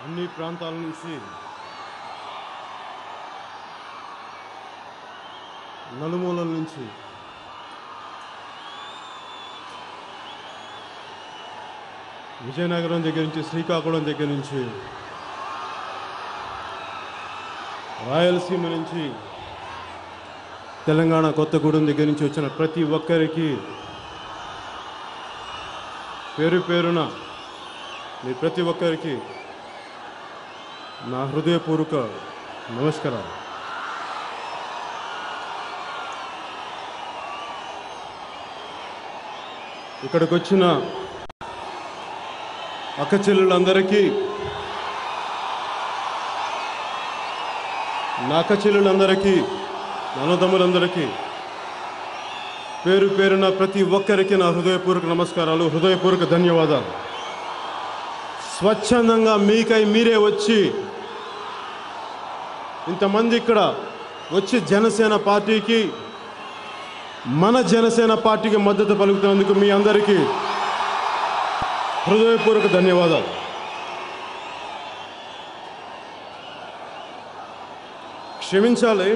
అన్ని ప్రాంతాల నుంచి నలుమూలల నుంచి విజయనగరం దగ్గర నుంచి శ్రీకాకుళం దగ్గర నుంచి రాయలసీమ నుంచి తెలంగాణ కొత్తగూడెం దగ్గర నుంచి వచ్చిన ప్రతి ఒక్కరికి పేరు పేరున మీ ప్రతి ఒక్కరికి నా హృదయపూర్వక నమస్కారాలు. ఇక్కడికి వచ్చిన అక్క చెల్లెళ్ళందరికీ, నా అక్క చెల్లెళ్ళందరికీ, అన్నదమ్ములందరికీ పేరు పేరున ప్రతి ఒక్కరికి నా హృదయపూర్వక నమస్కారాలు, హృదయపూర్వక ధన్యవాదాలు. స్వచ్ఛందంగా మీకై మీరే వచ్చి ఇంతమంది ఇక్కడ వచ్చి జనసేన పార్టీకి, మన జనసేన పార్టీకి మద్దతు పలుకుతున్నందుకు మీ అందరికీ హృదయపూర్వక ధన్యవాదాలు. క్షమించాలి,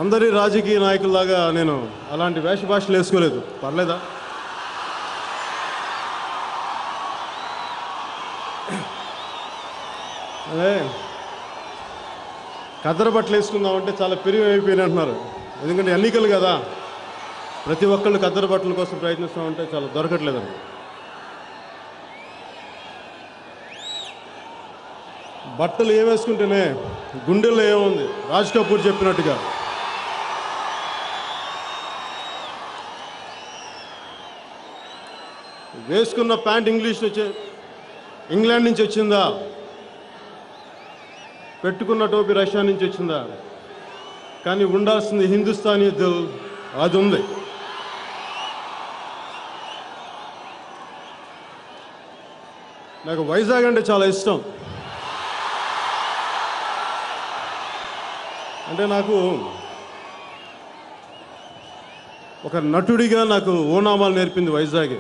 అందరి రాజకీయ నాయకుల్లాగా నేను అలాంటి వేషభాషలు వేసుకోలేదు. పర్లేదా? అదే కద్దర బట్టలు వేసుకుందామంటే చాలా పెరిగి అయిపోయినాయి అంటున్నారు. ఎందుకంటే ఎన్నికలు కదా, ప్రతి ఒక్కళ్ళు కద్దర బట్టల కోసం ప్రయత్నిస్తామంటే చాలా దొరకట్లేదండి. బట్టలు ఏం వేసుకుంటేనే గుండెల్లో ఏముంది, రాజ్ కపూర్ చెప్పినట్టుగా వేసుకున్న ప్యాంట్ ఇంగ్లాండ్ నుంచి వచ్చిందా, పెట్టుకున్న టోపీ రష్యా నుంచి వచ్చిందా, కానీ ఉండాల్సింది హిందుస్థానీ దిల్, అది ఉంది. నాకు వైజాగ్ అంటే చాలా ఇష్టం. అంటే నాకు ఒక నటుడిగా నాకు ఓనామాలు నేర్పింది వైజాగే.